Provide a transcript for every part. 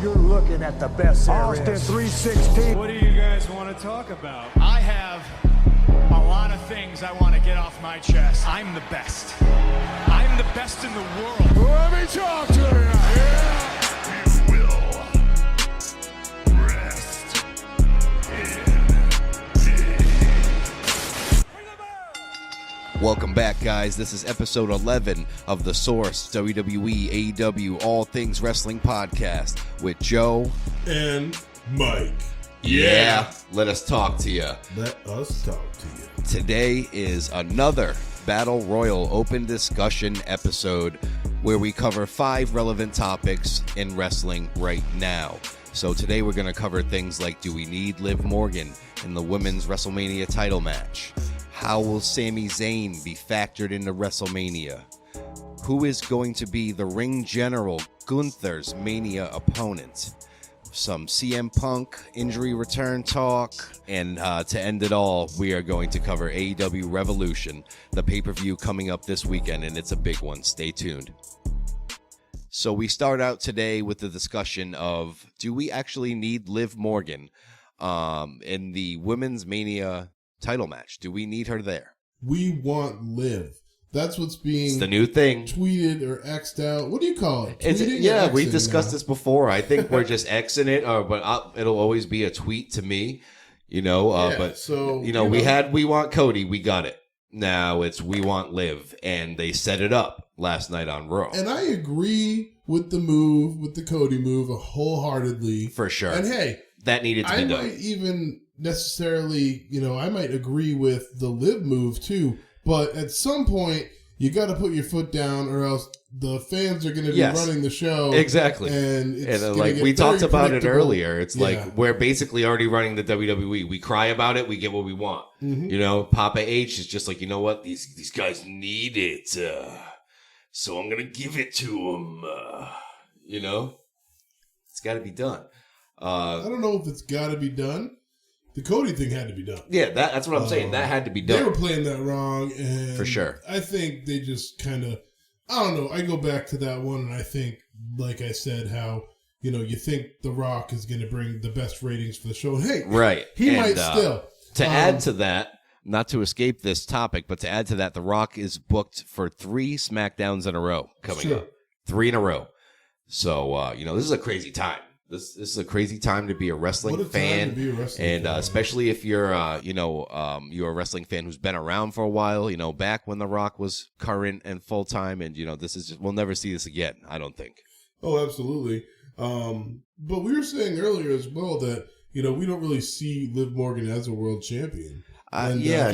You're looking at the best there Austin is. 316. What do you guys want to talk about? I have a lot of things I want to get off my chest. I'm the best. I'm the best in the world. Let me talk to you. Yeah. You will rest in peace. Welcome back, guys. This is episode 11 of The Source, WWE, AEW, All Things Wrestling Podcast with Joe and Mike. Yeah, let us talk to you. Let us talk to you. Today is another Battle Royal open discussion episode where we cover 5 relevant topics in wrestling right now. So today we're going to cover things like, do we need Liv Morgan in the women's WrestleMania title match? How will Sami Zayn be factored into WrestleMania? Who is going to be the ring general, Gunther's Mania opponent? Some CM Punk injury return talk, and to end it all, we are going to cover AEW Revolution, the pay-per-view coming up this weekend, and it's a big one. Stay tuned. So we start out today with the discussion of, do we actually need Liv Morgan in the Women's Mania title match? Do we need her there? We want Liv. That's what's being It's the new thing. tweeted or X'd out. What do you call it? Yeah, we discussed this before. I think we're just Xing it, but it'll always be a tweet to me, but so we want Cody, we got it. Now it's we want Liv, and they set it up last night on Raw. And I agree with the move, with the Cody move, wholeheartedly. For sure. And hey, that needed to be I done. might even necessarily, I might agree with the Liv move too. But at some point, you got to put your foot down, or else the fans are going to be running the show. Exactly. And it's like we talked about it earlier, it's like Yeah. we're basically already running the WWE. We cry about it, we get what we want. Mm-hmm. Papa H is just like, you know what? These guys need it, so I'm going to give it to them. It's got to be done. I don't know if it's got to be done. The Cody thing had to be done. Yeah, that's what I'm saying. That had to be done. They were playing that wrong, and For sure. I think they just kind of, I don't know. I go back to that one, and I think, like I said, how you think The Rock is going to bring the best ratings for the show. And hey, Right. he And, might still. To add to that, not to escape this topic, but to add to that, The Rock is booked for 3 SmackDowns in a row coming up. 3 in a row. So, this is a crazy time. This is a crazy time to be a wrestling fan, especially if you're, you're a wrestling fan who's been around for a while. Back when The Rock was current and full time, and this is we'll never see this again. I don't think. Oh, absolutely. But we were saying earlier as well that we don't really see Liv Morgan as a world champion.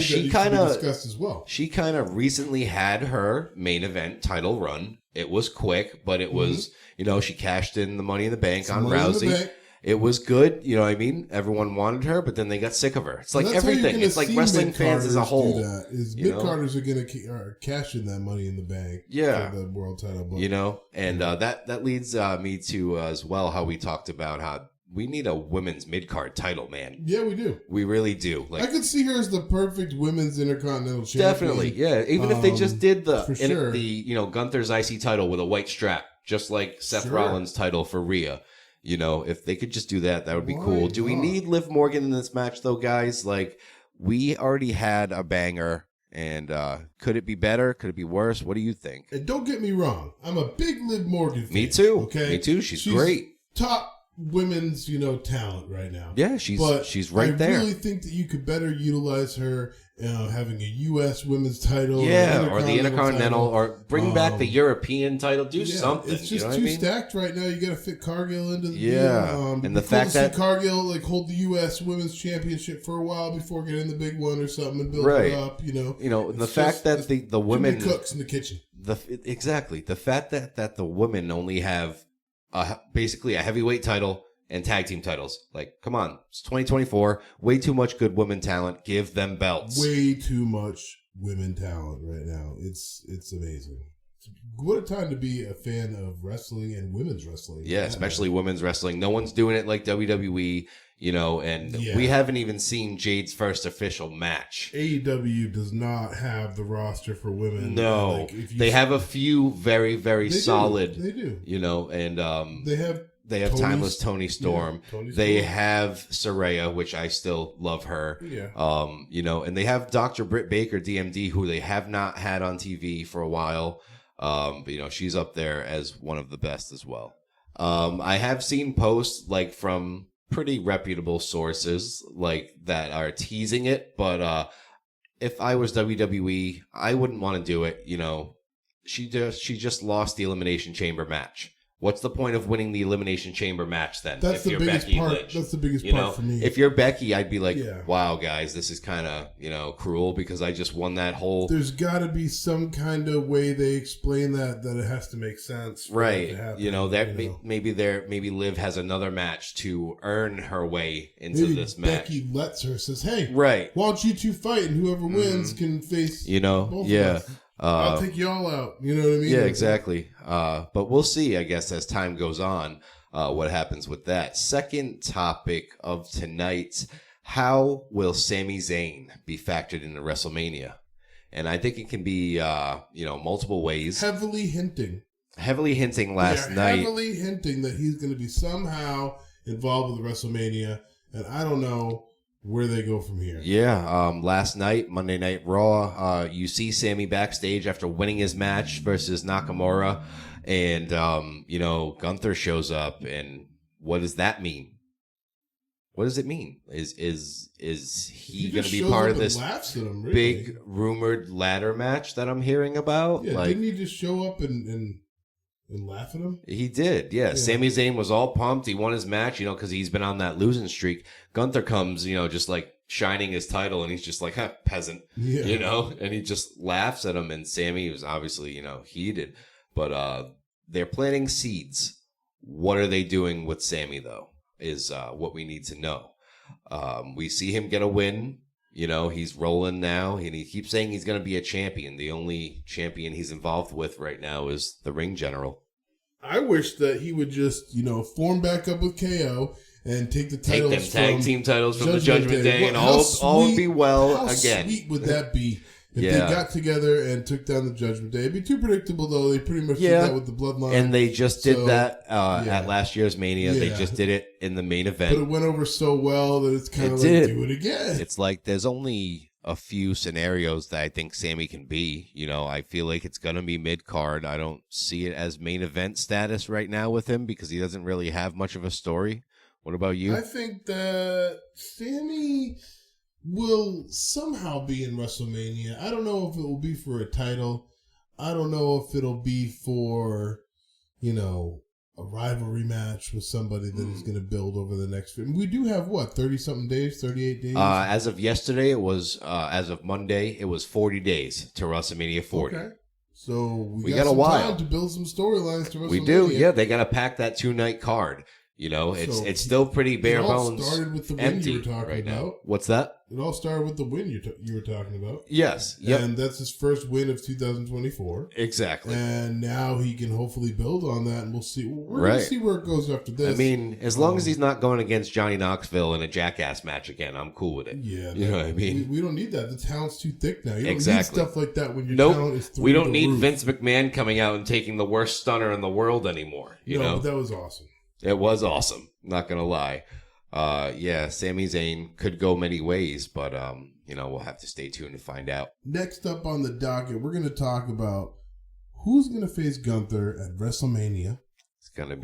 She kind of discussed as well. She kind of recently had her main event title run. It was quick, but it was, she cashed in the Money in the Bank on Rousey. It was good, you know what I mean? Everyone wanted her, but then they got sick of her. It's like everything. It's like wrestling fans as a whole. Mid-Carders are going to cash in that Money in the Bank for the world title. And that leads me to as well how we talked about how we need a women's mid-card title, man. Yeah, we do. We really do. I could see her as the perfect women's Intercontinental champion. Definitely, yeah. Even if they just did the sure. Gunther's IC title with a white strap, just like Seth Rollins' title for Rhea. If they could just do that, that would be cool. Do we need Liv Morgan in this match, though, guys? Like, we already had a banger, and could it be better? Could it be worse? What do you think? And don't get me wrong. I'm a big Liv Morgan fan. Me too. Okay? Me too. She's great. Top women's, talent right now. Yeah, she's right there. I really think that you could better utilize her having a U.S. women's title. Yeah, or the Intercontinental, or bring back the European title. Do something. It's just too stacked right now. You got to fit Cargill into the deal. And the fact that Cargill hold the U.S. Women's Championship for a while before getting the big one or something and build it up. The fact that the women cooks in the kitchen. Exactly the fact that the women only have basically a heavyweight title and tag team titles. Like, come on, it's 2024. Way too much good women talent. Give them belts. Way too much women talent right now. It's amazing. What a time to be a fan of wrestling and women's wrestling. Yeah, especially women's wrestling. No one's doing it like WWE, and we haven't even seen Jade's first official match. AEW does not have the roster for women. No, they have a few very, very solid. They do. And they have They have Timeless Tony Storm. Yeah, Tony they Storm. have Saraya, which I still love her. Yeah. And they have Dr. Britt Baker, DMD, who they have not had on TV for a while. But she's up there as one of the best as well. I have seen posts like from pretty reputable sources like that are teasing it, but if I was WWE, I wouldn't want to do it. She just lost the Elimination Chamber match. What's the point of winning the Elimination Chamber match then? That's the biggest Becky part. Lynch? That's the biggest part for me. If you're Becky, I'd be like, Yeah. wow, guys, this is kind of, cruel because I just won that whole... There's got to be some kind of way they explain that it has to make sense. Right. Maybe Liv has another match to earn her way into Maybe this match. Becky lets her, says, hey, right. why don't you two fight and whoever wins can face both of us. I'll take you all out. You know what I mean? Yeah, exactly. But we'll see, I guess, as time goes on, what happens with that. Second topic of tonight, how will Sami Zayn be factored into WrestleMania? And I think it can be, multiple ways. Heavily hinting last night. Heavily hinting that he's going to be somehow involved with WrestleMania. And I don't know where they go from here. Yeah, last night, Monday Night Raw, you see Sami backstage after winning his match versus Nakamura, and Gunther shows up, and what does that mean? What does it mean? Is he going to be part of this big rumored ladder match that I'm hearing about? Yeah, didn't he just show up and laugh at him? He did, yeah. Sami Zayn was all pumped. He won his match, because he's been on that losing streak. Gunther comes, just like shining his title, and he's just like, peasant, and he just laughs at him. And Sami was obviously, heated. But they're planting seeds. What are they doing with Sami, though, is what we need to know. We see him get a win. He's rolling now, and he keeps saying he's going to be a champion. The only champion he's involved with right now is the Ring General. I wish that he would just, form back up with KO and take the titles. Take them tag team titles from the Judgment Day, and all would be well again. How sweet would that be if they got together and took down the Judgment Day? It'd be too predictable, though. They pretty much did that with the Bloodline. And they just did that at last year's Mania. They just did it in the main event. But it went over so well that it's kind of like, do it again. It's like there's only a few scenarios that I think Sami can be. I feel like it's going to be mid-card. I don't see it as main event status right now with him because he doesn't really have much of a story. What about you? I think that Sami will somehow be in WrestleMania. I don't know if it will be for a title. I don't know if it'll be for, a rivalry match with somebody that is going to build over the next... We do have, 30-something days, 38 days? As of yesterday, it was... as of Monday, it was 40 days to WrestleMania 40. Okay. So we got a while time to build some storylines to WrestleMania. We do, yeah. They got to pack that 2-night card. It's still pretty bare bones. It all started with the win you were talking about. Now. What's that? It all started with the win you were talking about. Yes. Yep. And that's his first win of 2024. Exactly. And now he can hopefully build on that, and we'll see. We're going to see where it goes after this. I mean, as long as he's not going against Johnny Knoxville in a Jackass match again, I'm cool with it. Yeah. You know what I mean? We don't need that. The talent's too thick now. You don't need stuff like that when your talent is through we don't need roof. Vince McMahon coming out and taking the worst stunner in the world anymore. You know? But that was awesome. It was awesome. Not gonna lie. Sami Zayn could go many ways, but we'll have to stay tuned to find out. Next up on the docket, we're gonna talk about who's gonna face Gunther at WrestleMania. It's gonna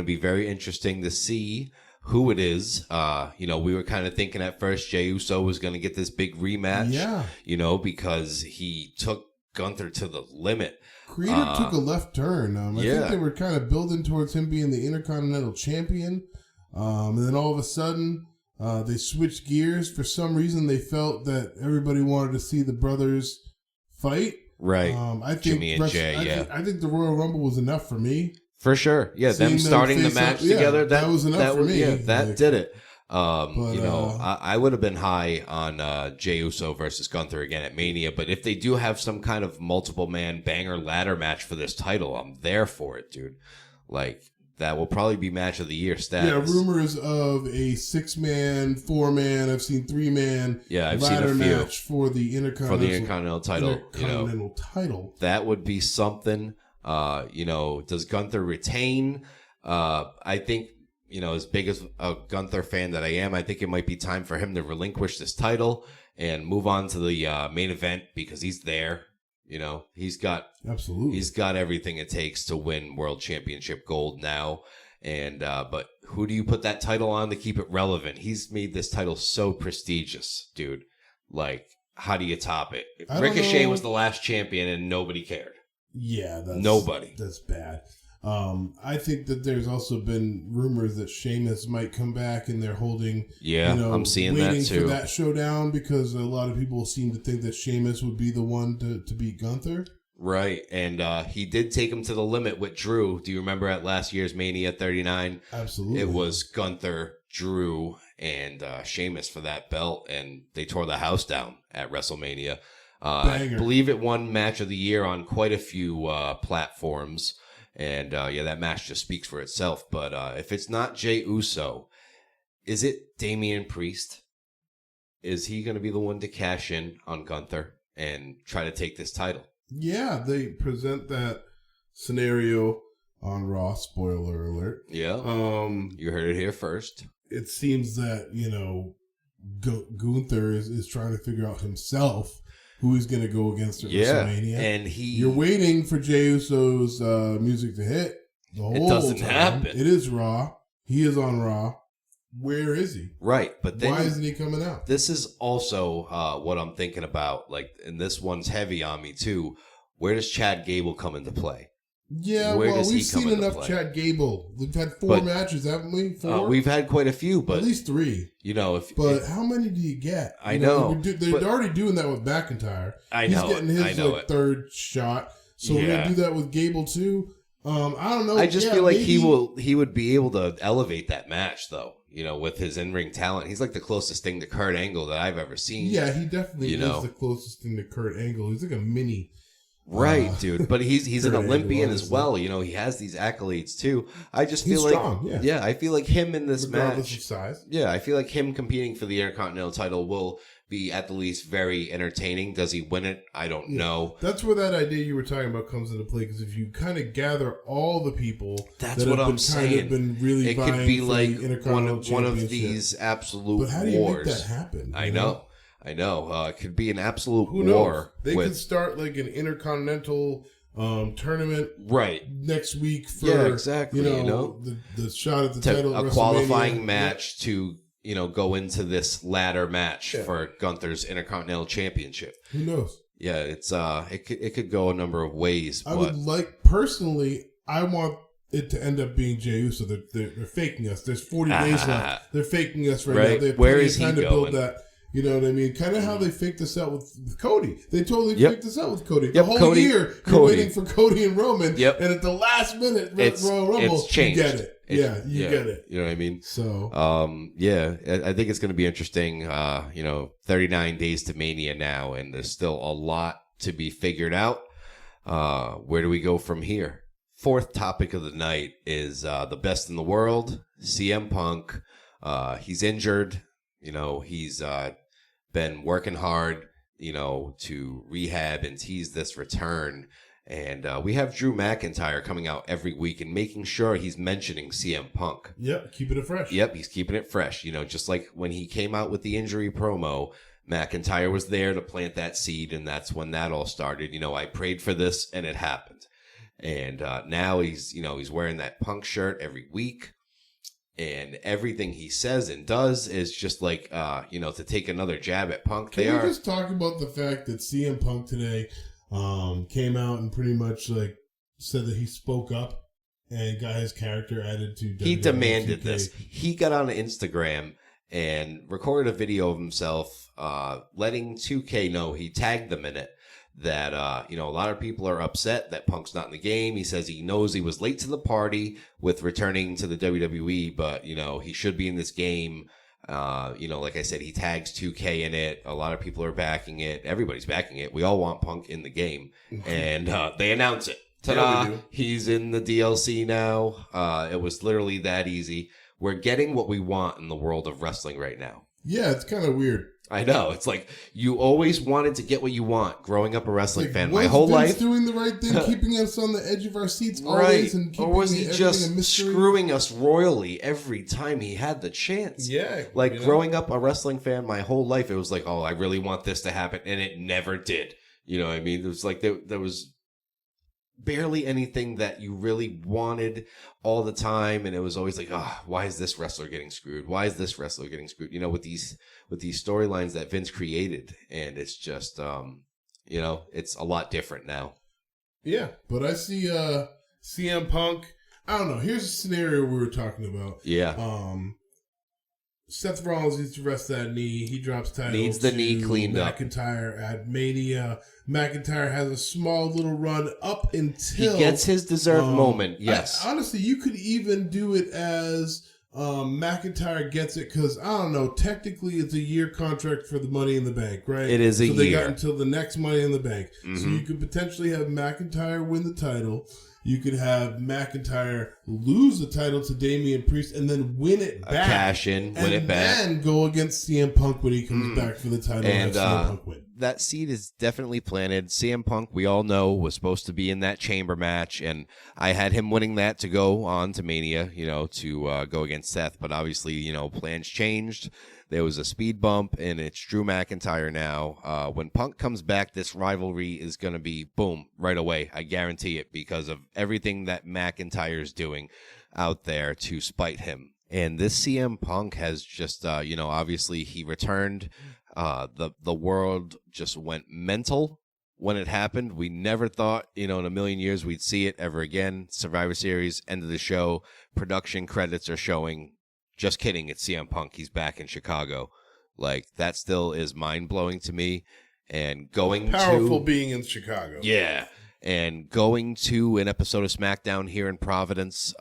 be very interesting to see who it is. We were kind of thinking at first Jey Uso was gonna get this big rematch. Yeah. Because he took Gunther to the limit. Creator took a left turn. I think they were kind of building towards him being the Intercontinental Champion. And then all of a sudden, they switched gears. For some reason, they felt that everybody wanted to see the brothers fight. Right. I think Jimmy and Jay, I think the Royal Rumble was enough for me. For sure. Yeah, them starting the match together, that was enough for me. Yeah, that did it. I would have been high on Jey Uso versus Gunther again at Mania, but if they do have some kind of multiple man banger ladder match for this title, I'm there for it, dude. Like, that will probably be match of the year status. Yeah, rumors of a 6-man, 4-man, I've seen 3-man ladder match for the Intercontinental title. title. That would be something. Does Gunther retain? I think, as big as a Gunther fan that I am, I think it might be time for him to relinquish this title and move on to the main event because he's there. He's got everything it takes to win World Championship gold now. And but who do you put that title on to keep it relevant? He's made this title so prestigious, dude. Like, how do you top it? Ricochet was the last champion and nobody cared. Yeah, nobody. That's bad. I think that there's also been rumors that Sheamus might come back, and they're holding. Yeah, I'm seeing that too. Waiting for that showdown because a lot of people seem to think that Sheamus would be the one to beat Gunther. Right, and he did take him to the limit with Drew. Do you remember at last year's Mania 39? Absolutely. It was Gunther, Drew, and Sheamus for that belt, and they tore the house down at WrestleMania. I believe it won Match of the Year on quite a few platforms. And, that match just speaks for itself. But if it's not Jey Uso, is it Damian Priest? Is he going to be the one to cash in on Gunther and try to take this title? Yeah, they present that scenario on Raw. Spoiler alert. Yeah. You heard it here first. It seems that, Gunther is trying to figure out himself who he's going to go against at WrestleMania. And you're waiting for Jey Uso's music to hit the whole time. It doesn't happen. It is Raw. He is on Raw. Where is he? Right, but then why isn't he coming out? This is also what I'm thinking about. Like, and this one's heavy on me too. Where does Chad Gable come into play? Yeah, we've seen enough Chad Gable. We've had 4 matches, haven't we? 4? We've had quite a few, but at least 3. But how many do you get? I know they're already doing that with McIntyre. I know he's getting his third shot, so we're gonna do that with Gable too. I don't know. I just feel like he would be able to elevate that match though. With his in-ring talent, he's like the closest thing to Kurt Angle that I've ever seen. Yeah, he definitely is the closest thing to Kurt Angle. He's like a mini. Right, dude. But he's an Olympian as well. He has these accolades too. I just feel like strong, I feel like him in this regardless match. Of size. Yeah, I feel like him competing for the Intercontinental title will be at the least very entertaining. Does he win it? I don't know. That's where that idea you were talking about comes into play, because if you kind of gather all the people that's what I'm saying. Kind of been really it could be like one of these absolute wars. But how do you make that happen? I know. It could be an absolute war. Knows? They could start like an Intercontinental tournament next week for exactly. The shot at the title, a qualifying match to go into this ladder match for Gunther's Intercontinental Championship. Who knows? Yeah, it could go a number of ways. I would personally, I want it to end up being Jey Uso. They're faking us. There's 40 days left. They're faking us right now. Where is he going? Build that. You know what I mean? Kind of how they faked us out with Cody. They totally faked us out with Cody. The whole year, you're waiting for Cody and Roman. Yep. And at the last minute, Royal Rumble, it's changed. You get it. You get it. You know what I mean? So, I think it's going to be interesting. 39 days to Mania now, and there's still a lot to be figured out. Where do we go from here? Fourth topic of the night is the best in the world, CM Punk. He's injured. He's been working hard, to rehab and tease this return. And we have Drew McIntyre coming out every week and making sure he's mentioning CM Punk. Yep, keeping it fresh. Yep, he's keeping it fresh. Just like when he came out with the injury promo, McIntyre was there to plant that seed, and that's when that all started. I prayed for this, and it happened. And now he's wearing that Punk shirt every week. And everything he says and does is just like, to take another jab at Punk. Can we just talk about the fact that CM Punk today came out and pretty much said that he spoke up and got his character added to WWE. He demanded this. He got on Instagram and recorded a video of himself letting 2K know, he tagged them in it, that, a lot of people are upset that Punk's not in the game. He says he knows he was late to the party with returning to the WWE, but, he should be in this game. Like I said, he tags 2K in it. A lot of people are backing it. Everybody's backing it. We all want Punk in the game. And they announce it. Ta-da! Yeah, he's in the DLC now. It was literally that easy. We're getting what we want in the world of wrestling right now. Yeah, it's kind of weird. I know. It's like you always wanted to get what you want growing up a wrestling fan. My was whole Vince life. doing the right thing, keeping us on the edge of our seats Right. always, and keeping Or was he everything a just mystery? screwing us royally every time he had the chance? Yeah. Like you know? growing up a wrestling fan, my whole life, it was like, oh, I really want this to happen. And it never did. You know what I mean? It was like there was barely anything that you really wanted all the time, and it was always like, why is this wrestler getting screwed? Why is this wrestler getting screwed? You know, with these storylines that Vince created, and it's just you know, it's a lot different now. Yeah, but I see CM Punk. I don't know. Here's a scenario we were talking about. Yeah. Seth Rollins needs to rest that knee. He drops title. Needs the knee cleaned up. McIntyre at Mania. McIntyre has a small little run up until He gets his deserved moment. Yes. Honestly, you could even do it as McIntyre gets it because, I don't know, technically it's a year contract for the Money in the Bank, right? It is a So they year. got until the next Money in the Bank. Mm-hmm. So you could potentially have McIntyre win the title. You could have McIntyre lose the title to Damian Priest and then win it back. Cash in, win it back. And then go against CM Punk when he comes back for the title And have CM Punk win. that seed is definitely planted. CM Punk, we all know, was supposed to be in that chamber match, and I had him winning that to go on to Mania, you know, to go against Seth. But obviously, you know, plans changed. There was a speed bump, and it's Drew McIntyre now. When Punk comes back, this rivalry is going to be, boom, right away. I guarantee it, because of everything that McIntyre's doing out there to spite him. And this CM Punk has just, you know, obviously he returned. The world just went mental when it happened. We never thought, you know, in a million years we'd see it ever again. Survivor Series, end of the show. Production credits are showing. Just kidding, it's CM Punk. He's back in Chicago. Like, that still is mind-blowing to me. And going Powerful being in Chicago. Yeah. And going to an episode of SmackDown here in Providence,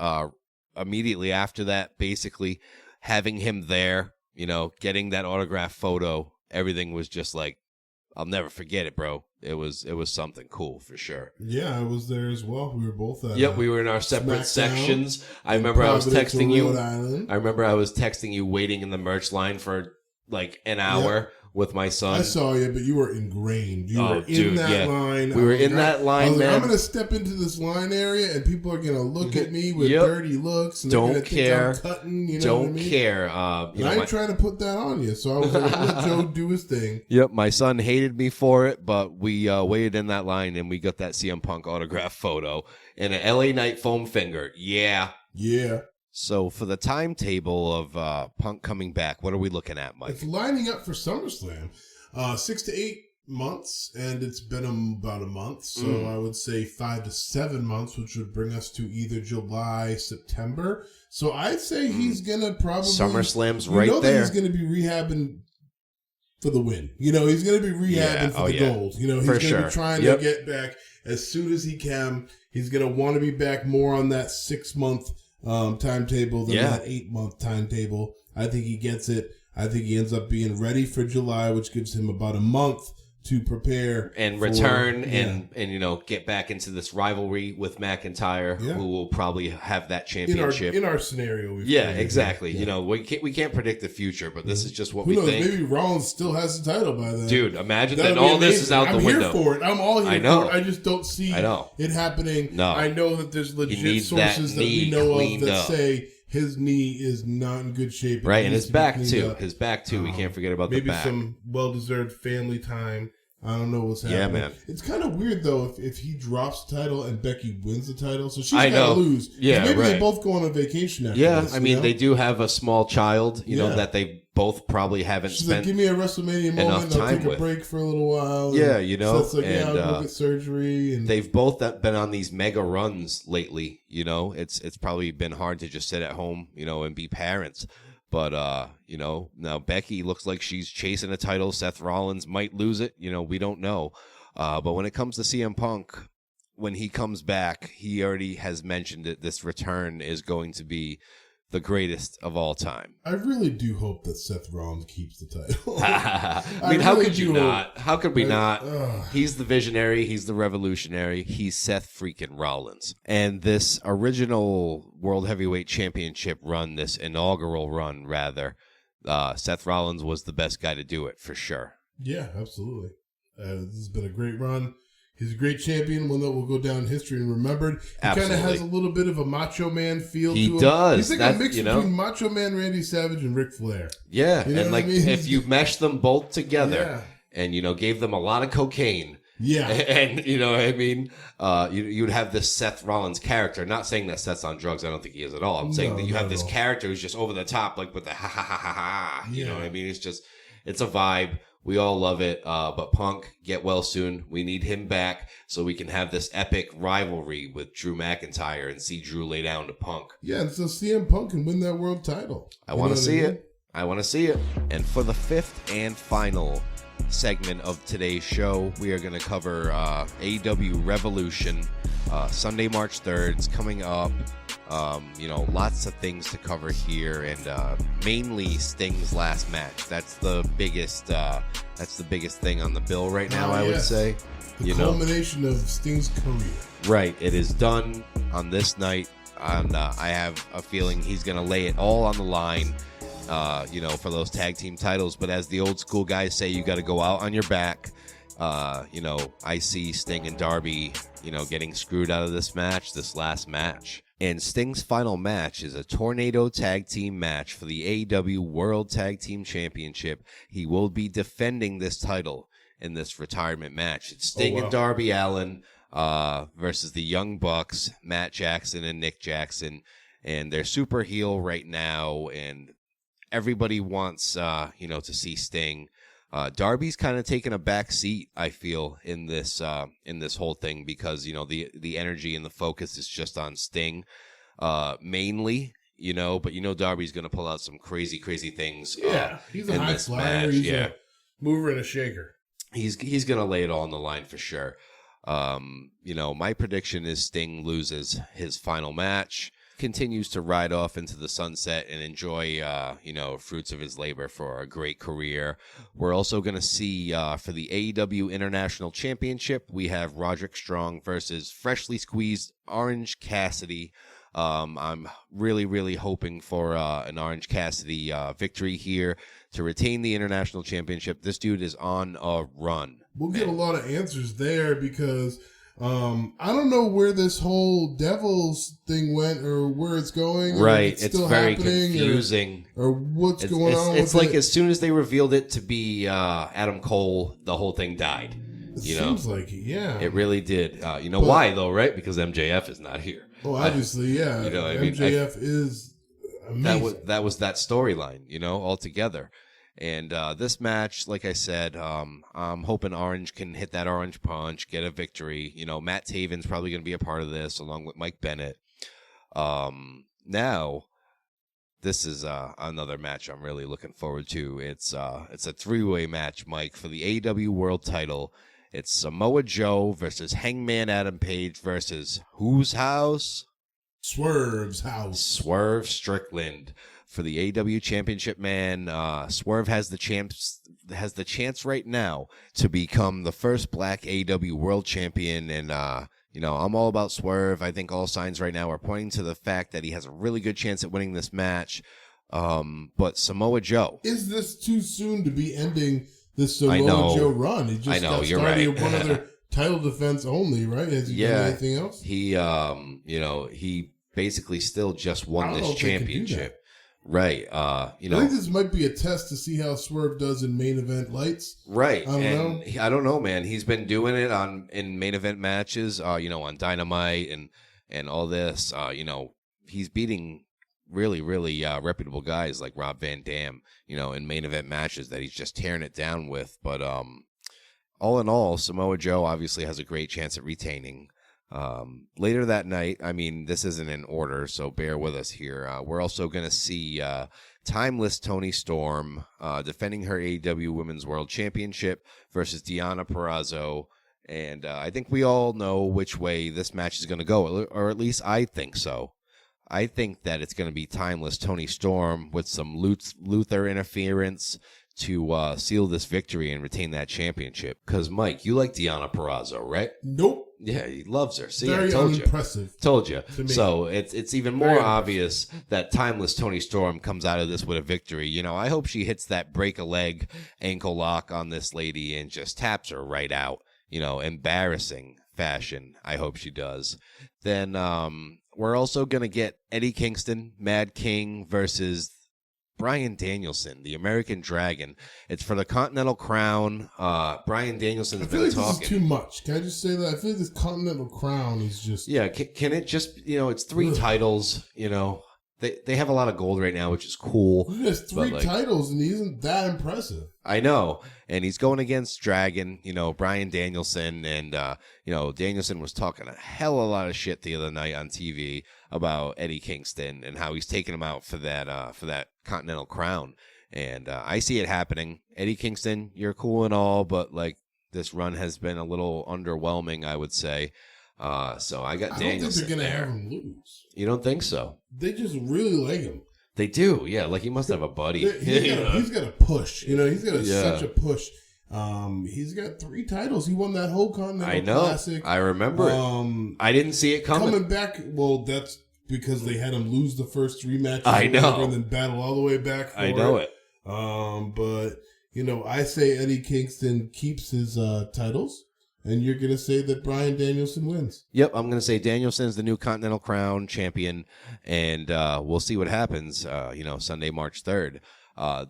immediately after that, basically having him there, you know, getting that autograph photo, everything was just like, I'll never forget it, bro. It was something cool for sure. Yeah, I was there as well. We were both at Yep, we were in our separate SmackDown sections. I remember I was texting you. Rhode Island. I remember I was texting you waiting in the merch line for like an hour with my son. I saw you, but you were ingrained. You were in dude, that yeah. line. We were in that line, I was like, man. I'm going to step into this line area, and people are going to look at me with Yep. dirty looks. And Don't they're gonna care. Think I'm cutting, you know Don't what I mean? care. And I ain't trying to put that on you, so I was like, let Joe do his thing. Yep, my son hated me for it, but we waited in that line and we got that CM Punk autograph photo and an LA Knight foam finger. Yeah. Yeah. So for the timetable of Punk coming back, what are we looking at, Mike? It's lining up for SummerSlam. 6 to 8 months, and it's been about a month, so I would say 5 to 7 months, which would bring us to either July, September. So I'd say he's gonna probably SummerSlam's we right know there. That he's gonna be rehabbing for the win. You know, he's gonna be rehabbing for the gold. You know, he's For gonna sure. be trying Yep. to get back as soon as he can. He's gonna want to be back more on that 6 month timetable than that 8 month timetable. I think he gets it. I think he ends up being ready for July, which gives him about a month to prepare and return and you know, get back into this rivalry with McIntyre, who will probably have that championship in our scenario. Exactly. Yeah. You know, we can't predict the future, but this is just what we think. Maybe Rollins still has the title by then. Dude, imagine that all this is out the window. I'm here for it. I'm all here I know. for it. I just don't see it happening. No. I know that there's legit sources that we know of that say his knee is not in good shape. Right, and his back too. His back too. We can't forget about the back. Maybe some well-deserved family time. I don't know what's happening. Yeah, man. It's kind of weird though if he drops the title and Becky wins the title, so she's got to lose. Yeah, maybe right. they both go on a vacation after this. I mean, they do have a small child, you know, that they both probably haven't She's spent like, give me a WrestleMania moment. I'll take a break for a little while. Yeah, you know, so it's like, I'll go get surgery. And they've both been on these mega runs lately. You know, it's probably been hard to just sit at home, you know, and be parents. But, you know, now Becky looks like she's chasing a title. Seth Rollins might lose it. You know, we don't know. But when it comes to CM Punk, when he comes back, he already has mentioned it. This return is going to be the greatest of all time. I really do hope that Seth Rollins keeps the title. I mean, how could you not? How could we not? He's the visionary. He's the revolutionary. He's Seth freaking Rollins. And this original World Heavyweight Championship run, this inaugural run, rather, Seth Rollins was the best guy to do it for sure. Yeah, absolutely. This has been a great run. He's a great champion, one that will go down in history and remembered. He kind of has a little bit of a Macho Man feel to him. He does. He's like a mix between Macho Man Randy Savage and Ric Flair. Yeah, you know and like if you mesh them both together and, gave them a lot of cocaine. Yeah. And, you know what I mean? You'd have this Seth Rollins character. Not saying that Seth's on drugs. I don't think he is at all. I'm saying that you have this character who's just over the top, like with the ha ha ha ha ha. You know what I mean? It's a vibe. We all love it. But Punk, get well soon. We need him back so we can have this epic rivalry with Drew McIntyre and see Drew lay down to Punk. Yeah, and so CM Punk can win that world title. I want to see it. I want to see it. And for the fifth and final segment of today's show, we are going to cover AEW Revolution, Sunday, March 3rd. It's coming up. Lots of things to cover here, and mainly Sting's last match. That's the biggest thing on the bill right now. I would say the culmination of Sting's career. Right, it is done on this night, and I have a feeling he's going to lay it all on the line. For those tag team titles. But as the old school guys say, you got to go out on your back. I see Sting and Darby, getting screwed out of this last match. And Sting's final match is a Tornado Tag Team match for the AEW World Tag Team Championship. He will be defending this title in this retirement match. It's Sting and Darby Allin versus the Young Bucks, Matt Jackson and Nick Jackson. And they're super heel right now, and everybody wants, to see Sting. Darby's kind of taken a back seat, I feel, in this whole thing because, the energy and the focus is just on Sting, mainly, but Darby's going to pull out some crazy, crazy things. Yeah, he's a high flyer. He's a mover and a shaker. He's going to lay it all on the line for sure. My prediction is Sting loses his final match, continues to ride off into the sunset and enjoy, fruits of his labor for a great career. We're also going to see for the AEW International Championship, we have Roderick Strong versus freshly squeezed Orange Cassidy. I'm really, really hoping for an Orange Cassidy victory here to retain the International Championship. This dude is on a run. We'll get a lot of answers there because I don't know where this whole Devils thing went or where it's going. Right. It's still very confusing. Or what's going on It's like as soon as they revealed it to be Adam Cole, the whole thing died. It seems like it, yeah. It really did. Why, though, right? Because MJF is not here. Oh, obviously, yeah. MJF is amazing. That was that storyline, altogether. And this match, like I said, I'm hoping Orange can hit that orange punch, get a victory. Matt Taven's probably going to be a part of this, along with Mike Bennett. Now, this is another match I'm really looking forward to. It's a three-way match, Mike, for the AEW World Title. It's Samoa Joe versus Hangman Adam Page versus whose house? Swerve's house. Swerve Strickland. For the AEW Championship, man, Swerve has the chance right now to become the first black AEW World Champion, and I'm all about Swerve. I think all signs right now are pointing to the fact that he has a really good chance at winning this match. But Samoa Joe, is this too soon to be ending this Samoa Joe run? He just got started with one other title defense only, right? Has he done anything else? He basically still just won this championship. Right. I think this might be a test to see how Swerve does in main event lights. Right. I don't know, man. He's been doing it in main event matches, on Dynamite and all this. He's beating really, really reputable guys like Rob Van Dam, in main event matches that he's just tearing it down with. But all in all, Samoa Joe obviously has a great chance at retaining. Later that night, this isn't in order, so bear with us here. We're also going to see Timeless Toni Storm defending her AEW Women's World Championship versus Deonna Purrazzo. And I think we all know which way this match is going to go, or at least I think so. I think that it's going to be Timeless Toni Storm with some Luther interference to seal this victory and retain that championship. Because, Mike, you like Deonna Purrazzo, right? Nope. Yeah, he loves her. See, Very I told you. unimpressive. Told you. To me. So it's even more obvious that timeless Toni Storm comes out of this with a victory. You know, I hope she hits that break a leg ankle lock on this lady and just taps her right out. You know, embarrassing fashion. I hope she does. Then we're also going to get Eddie Kingston, Mad King versus Bryan Danielson, the American Dragon. It's for the Continental Crown. Bryan Danielson's I feel been like talking. This is too much. Can I just say that? I feel like this Continental Crown is just... Yeah, can it just, you know, it's 3 titles, you know. They have a lot of gold right now, which is cool. He has 3 titles, and he isn't that impressive. I know. And he's going against Dragon, you know, Bryan Danielson. And, you know, Danielson was talking a hell of a lot of shit the other night on TV about Eddie Kingston and how he's taking him out for that Continental Crown. And I see it happening. Eddie Kingston, you're cool and all, but, like, this run has been a little underwhelming, I would say. So I got Danielson. I don't think they're going to have him lose. You don't think so? They just really like him. They do, yeah. Like he must have a buddy. He's got a push. You know, he's got such a push. He's got 3 titles. He won that whole Continental Classic. I remember it. I didn't see it coming. Coming back, well, that's because they had him lose the first 3 matches. I know. And then battle all the way back. I know it. But, you know, I say Eddie Kingston keeps his titles. And you're going to say that Bryan Danielson wins. Yep, I'm going to say Danielson's the new Continental Crown champion, and we'll see what happens, you know, Sunday, March 3rd.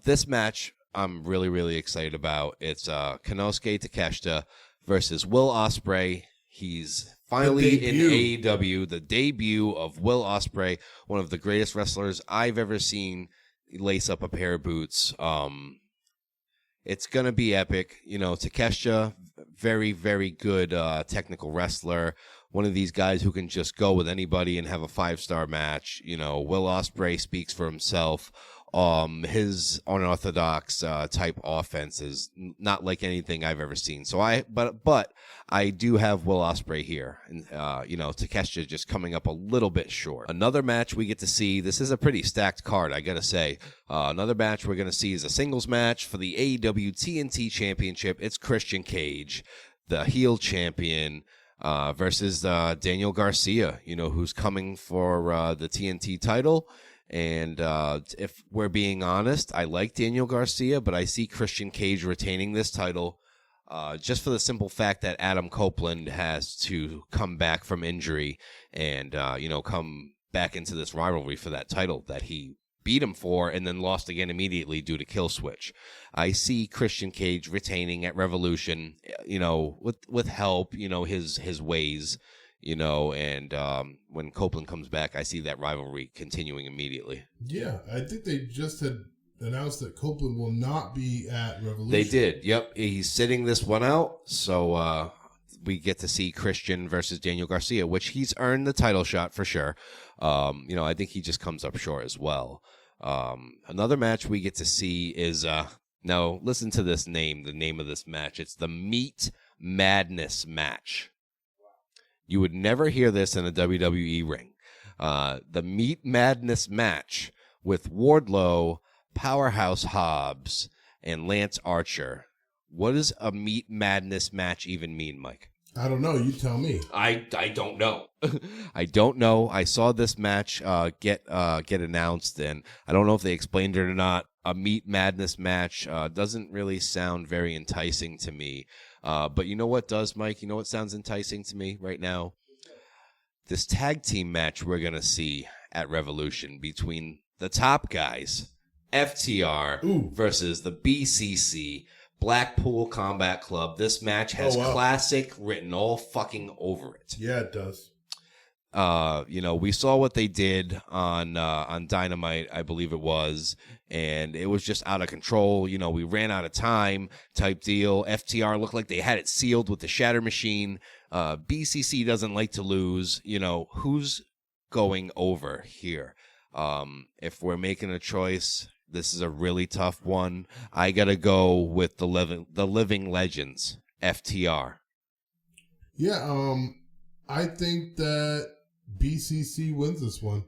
This match I'm really, really excited about. It's Konosuke Takeshita versus Will Ospreay. He's finally in AEW, the debut of Will Ospreay, one of the greatest wrestlers I've ever seen lace up a pair of boots. It's going to be epic. You know, Takeshita, very, very good technical wrestler. One of these guys who can just go with anybody and have a 5-star match. You know, Will Ospreay speaks for himself. His unorthodox type offense is not like anything I've ever seen. So but I do have Will Ospreay here, and you know, Takeshita just coming up a little bit short. Another match we get to see. This is a pretty stacked card, I gotta say. Another match we're gonna see is a singles match for the AEW TNT Championship. It's Christian Cage, the heel champion, versus Daniel Garcia. You know, who's coming for the TNT title. And if we're being honest, I like Daniel Garcia, but I see Christian Cage retaining this title just for the simple fact that Adam Copeland has to come back from injury and, you know, come back into this rivalry for that title that he beat him for and then lost again immediately due to kill switch. I see Christian Cage retaining at Revolution, you know, with help, you know, his ways. You know, and when Copeland comes back, I see that rivalry continuing immediately. Yeah, I think they just had announced that Copeland will not be at Revolution. They did, yep. He's sitting this one out, so we get to see Christian versus Daniel Garcia, which he's earned the title shot for sure. You know, I think he just comes up short as well. Another match we get to see is, now listen to this name, the name of this match. It's the Meat Madness match. You would never hear this in a WWE ring. The Meat Madness match with Wardlow, Powerhouse Hobbs, and Lance Archer. What does a Meat Madness match even mean, Mike? I don't know. You tell me. I don't know. I don't know. I saw this match get announced, and I don't know if they explained it or not. A Meat Madness match doesn't really sound very enticing to me. But you know what does, Mike? You know what sounds enticing to me right now? This tag team match we're going to see at Revolution between the top guys, FTR versus the BCC, Blackpool Combat Club. This match has classic written all fucking over it. Yeah, it does. You know, we saw what they did on Dynamite, I believe it was, and it was just out of control. You know, we ran out of time type deal. FTR looked like they had it sealed with the Shatter Machine. BCC doesn't like to lose. You know, who's going over here? If we're making a choice, this is a really tough one. I got to go with the living legends, FTR. Yeah, I think that BCC wins this one.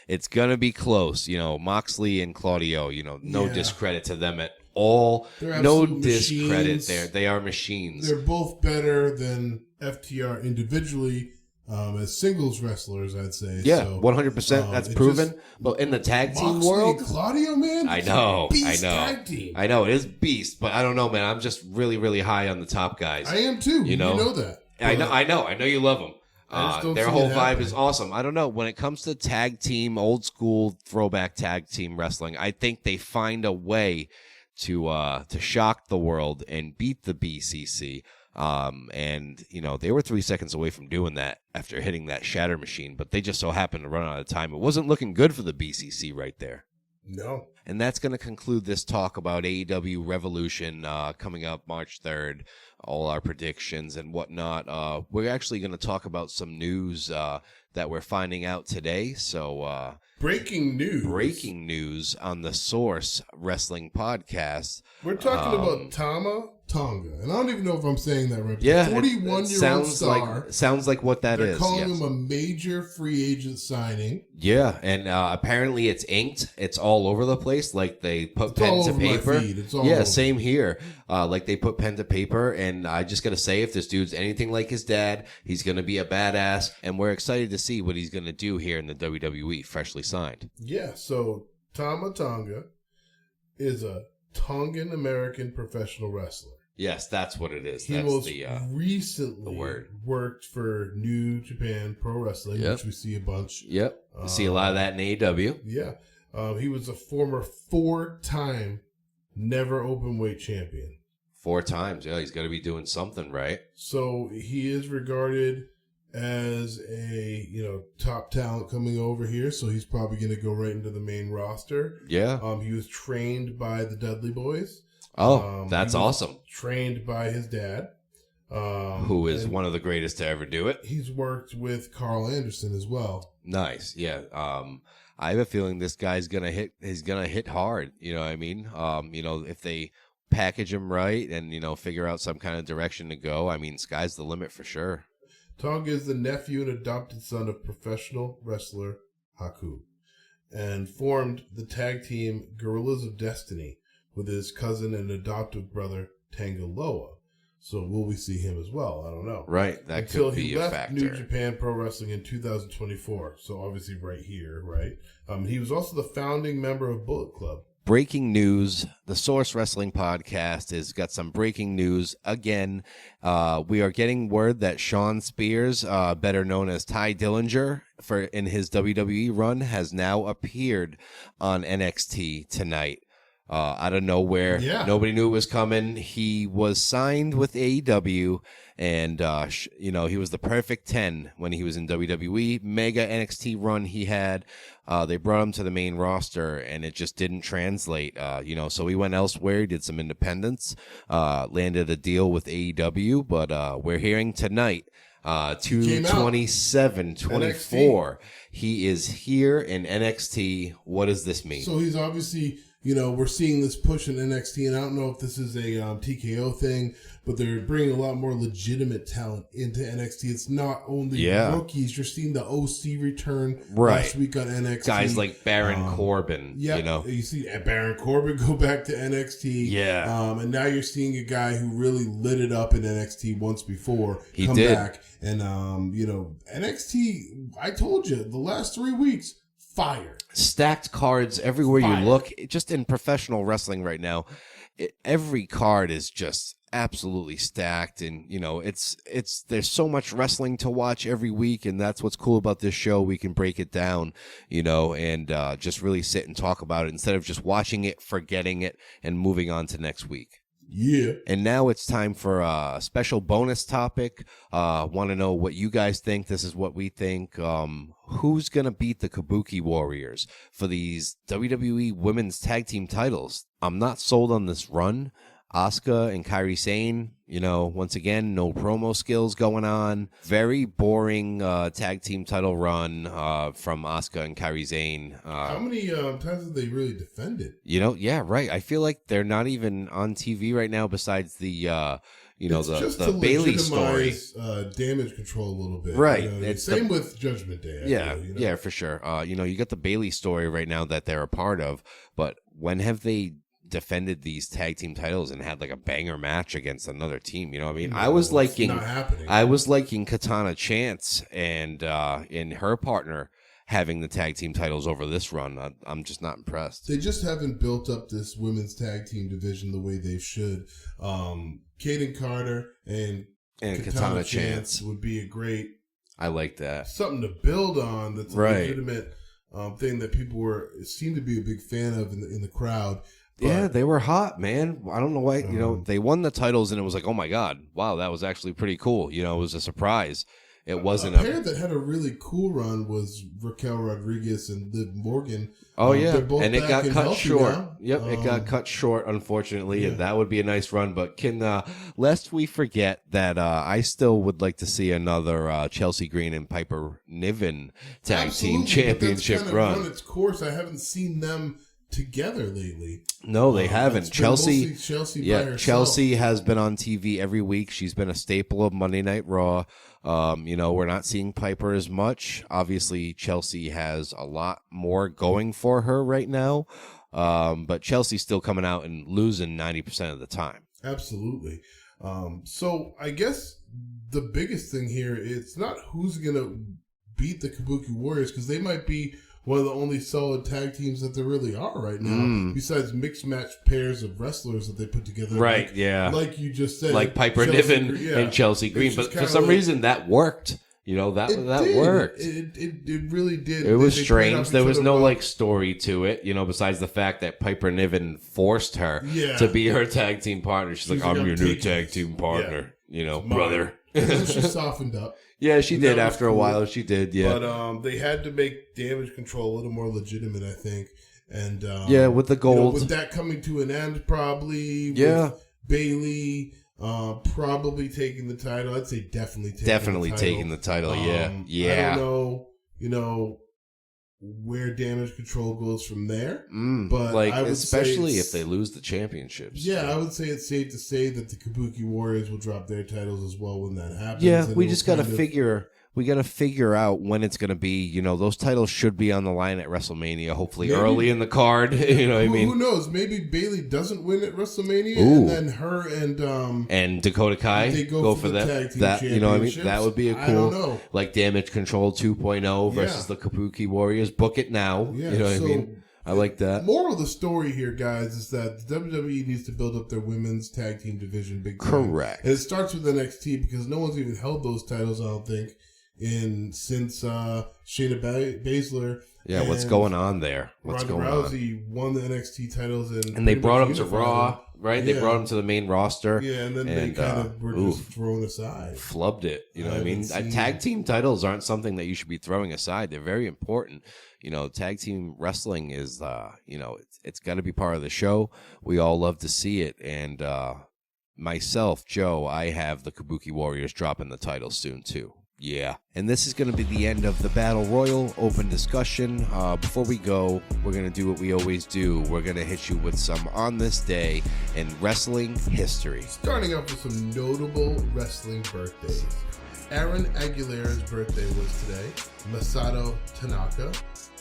It's going to be close. You know, Moxley and Claudio, you know, no discredit to them all, They're no absolute discredit machines. there. They are machines. They're both better than FTR individually as singles wrestlers, I'd say. Yeah, so, 100%. That's proven. But in the tag team Moxley world, and Claudio, man, I know, beast I know, tag team. I know it is beast. But I don't know, man. I'm just really, really high on the top guys. I am too. You know that. I know you love them. I just don't Their see whole it vibe happening. is awesome. I don't know. When it comes to tag team, old school throwback tag team wrestling, I think they find a way to shock the world and beat the BCC. And they were 3 seconds away from doing that after hitting that shatter machine, but they just so happened to run out of time. It wasn't looking good for the BCC right there. No. And that's going to conclude this talk about AEW Revolution coming up March 3rd, all our predictions and whatnot. We're actually going to talk about some news that we're finding out today. So Breaking news on the Source Wrestling Podcast. We're talking about Tonga, and I don't even know if I'm saying that right. Yeah, 41-year-old star. Sounds like what that They're is. calling yes. him a major free agent signing. Yeah, and apparently it's inked. It's all over the place. Like they put pen to paper. It's all yeah, over. same here. Like they put pen to paper, and I just gotta say, if this dude's anything like his dad, he's gonna be a badass, and we're excited to see what he's gonna do here in the WWE, freshly signed. Yeah, so Tama Tonga is a Tongan American professional wrestler. Yes, that's what it is. He That's most the recently word. worked for New Japan Pro Wrestling, Yep. which we see a bunch. Yep. You see a lot of that in AEW. Yeah. He was a former 4-time never open weight champion. 4 times. Yeah, he's got to be doing something right. So he is regarded as a top talent coming over here. So he's probably going to go right into the main roster. Yeah. He was trained by the Dudley Boys. Oh, that's he was awesome. Trained by his dad, Who is one of the greatest to ever do it. He's worked with Carl Anderson as well. Nice. Yeah. I have a feeling this guy's gonna hit. He's gonna hit hard. You know what I mean? If they package him right and figure out some kind of direction to go, I mean, sky's the limit for sure. Tonga is the nephew and adopted son of professional wrestler Haku, and formed the tag team Gorillas of Destiny with his cousin and adoptive brother Tangaloa. So will we see him as well? I don't know. Right, that Until could be he a left factor. New Japan Pro Wrestling in 2024. So obviously right here, right? He was also the founding member of Bullet Club. Breaking news. The Source Wrestling Podcast has got some breaking news again. We are getting word that Sean Spears, better known as Ty Dillinger, in his WWE run, has now appeared on NXT tonight. Out of nowhere. Yeah. Nobody knew it was coming. He was signed with AEW, and he was the perfect 10 when he was in WWE. Mega NXT run he had. They brought him to the main roster, and it just didn't translate. So he went elsewhere. He did some independence, landed a deal with AEW, but we're hearing tonight, 2/27/24. He is here in NXT. What does this mean? So he's obviously, we're seeing this push in NXT, and I don't know if this is a TKO thing, but they're bringing a lot more legitimate talent into NXT. It's not only rookies. You're seeing the OC return last week on NXT. Guys like Baron Corbin, You see Baron Corbin go back to NXT. Yeah. And now you're seeing a guy who really lit it up in NXT once before He come did. back. And, NXT, I told you, the last 3 weeks, fire. Stacked cards everywhere Fire. you look. Just in professional wrestling right now, every card is just absolutely stacked, and there's so much wrestling to watch every week, and that's what's cool about this show. We can break it down, and just really sit and talk about it instead of just watching it, forgetting it, and moving on to next week. Yeah. And now it's time for a special bonus topic. Want to know what you guys think. This is what we think. Who's going to beat the Kabuki Warriors for these WWE Women's Tag Team titles? I'm not sold on this run. Asuka and Kairi Sane, once again, no promo skills going on. Very boring tag team title run from Asuka and Kairi Sane. How many times have they really defended? Yeah, right. I feel like they're not even on TV right now besides the the Bailey story. Damage control a little bit. Right. It's same with Judgment Day. Yeah, for sure. You got the Bailey story right now that they're a part of, but when have they defended these tag team titles and had like a banger match against another team. You know what I mean? I was liking Katana Chance and her partner having the tag team titles over this run. I'm just not impressed. They just haven't built up this women's tag team division the way they should. Kaden Carter and Katana Chance would be a great. I like that. Something to build on. That's a legitimate thing that people seem to be a big fan of in the crowd. But, yeah, they were hot, man. I don't know why. You know, they won the titles, and it was like, oh my god, wow, that was actually pretty cool. You know, it was a surprise. It wasn't a pair that had a really cool run was Raquel Rodriguez and Liv Morgan. Oh yeah, and it got cut short. Now. Yep, it got cut short, unfortunately, and that would be a nice run. But lest we forget that I still would like to see another Chelsea Green and Piper Niven tag team championship but that's run. Run its course. I haven't seen them together lately. No, they haven't. Chelsea by herself. Chelsea has been on TV every week. She's been a staple of Monday Night Raw. You know, we're not seeing Piper as much. Obviously, Chelsea has a lot more going for her right now. But Chelsea's still coming out and losing 90% of the time. Absolutely. So I guess the biggest thing here, it's not who's going to beat the Kabuki Warriors, because they might be one of the only solid tag teams that there really are right now, besides mixed match pairs of wrestlers that they put together. Right, like, yeah. Like you just said. Like Piper Niven and Chelsea Green. But for some reason, that worked. You know, that worked. It really did. It was strange. There was no, like, story to it, you know, besides the fact that Piper Niven forced her to be her tag team partner. She's like, I'm your new tag team partner, you know, brother. And she softened up. Yeah, she did after a while. She did, yeah. But they had to make Damage Control a little more legitimate, I think. And with the gold. You know, with that coming to an end, probably. With Bayley probably taking the title. I'd say definitely taking the title. Yeah. I don't know, you know, where Damage Control goes from there. But like, I would especially if they lose the championships. Yeah, I would say it's safe to say that the Kabuki Warriors will drop their titles as well when that happens. Yeah, we just got to figure out when it's going to be. You know, those titles should be on the line at WrestleMania, hopefully early in the card. You know what I mean? Who knows? Maybe Bayley doesn't win at WrestleMania, and then her and Dakota Kai they go for the tag team championships. You know what I mean? That would be a cool, I don't know. Like Damage Control 2.0 versus the Kabuki Warriors. Book it now. Yeah, you know what I mean? I like that. Moral of the story here, guys, is that the WWE needs to build up their women's tag team division big time. Correct. And it starts with NXT, because no one's even held those titles, I don't think, since Shayna Baszler. Yeah, what's going on there? Ronda Rousey won the NXT titles, and they brought them to Raw, right? They brought them to the main roster. Yeah, and then they kind of were just thrown aside. Flubbed it. You know what I mean? Tag team titles aren't something that you should be throwing aside. They're very important. You know, tag team wrestling is, you know, it's got to be part of the show. We all love to see it. And myself, Joe, I have the Kabuki Warriors dropping the title soon, too. Yeah. And this is going to be the end of the Battle Royal open discussion. Before we go, we're going to do what we always do. We're going to hit you with some on this day in wrestling history. Starting off with some notable wrestling birthdays. Aaron Aguilera's birthday was today. Masato Tanaka.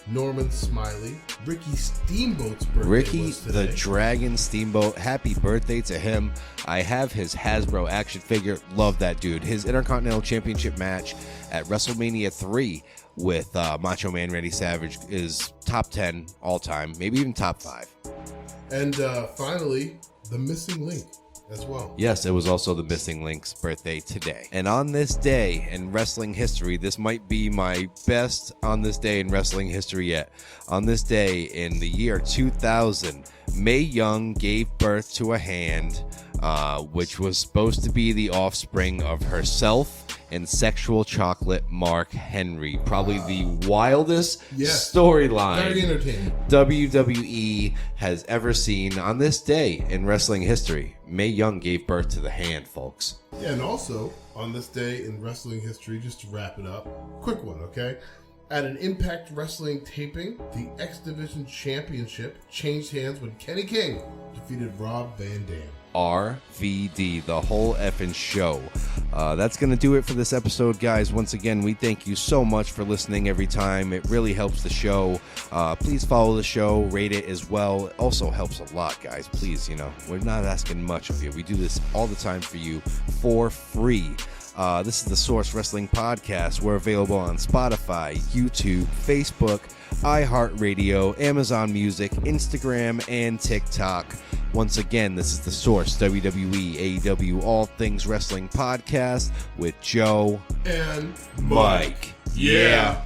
Norman Smiley. Ricky Steamboat's birthday was today. The Dragon Steamboat. Happy birthday to him. I have his Hasbro action figure. Love that dude. His Intercontinental Championship match at WrestleMania 3 with Macho Man Randy Savage is top 10 all time, maybe even top 5. And finally, the Missing Link as well. Yes, it was also the Missing Link's birthday today. And on this day in wrestling history, this might be my best on this day in wrestling history yet. On this day in the year 2000, Mae Young gave birth to a hand, which was supposed to be the offspring of herself and Sexual Chocolate Mark Henry. Probably the wildest storyline very entertaining WWE has ever seen on this day in wrestling history. Mae Young gave birth to the hand, folks. Yeah, and also on this day in wrestling history, just to wrap it up, quick one, okay? At an Impact Wrestling taping, the X Division Championship changed hands when Kenny King defeated Rob Van Dam. RVD, the whole effing show. That's going to do it for this episode, guys. Once again, we thank you so much for listening every time. It really helps the show. Please follow the show, rate it as well. It also helps a lot, guys. Please, we're not asking much of you. We do this all the time for you for free. This is the Source Wrestling Podcast. We're available on Spotify, YouTube, Facebook, iHeartRadio, Amazon Music, Instagram, and TikTok. Once again, this is the Source WWE, AEW, All Things Wrestling Podcast with Joe and Mike. Yeah.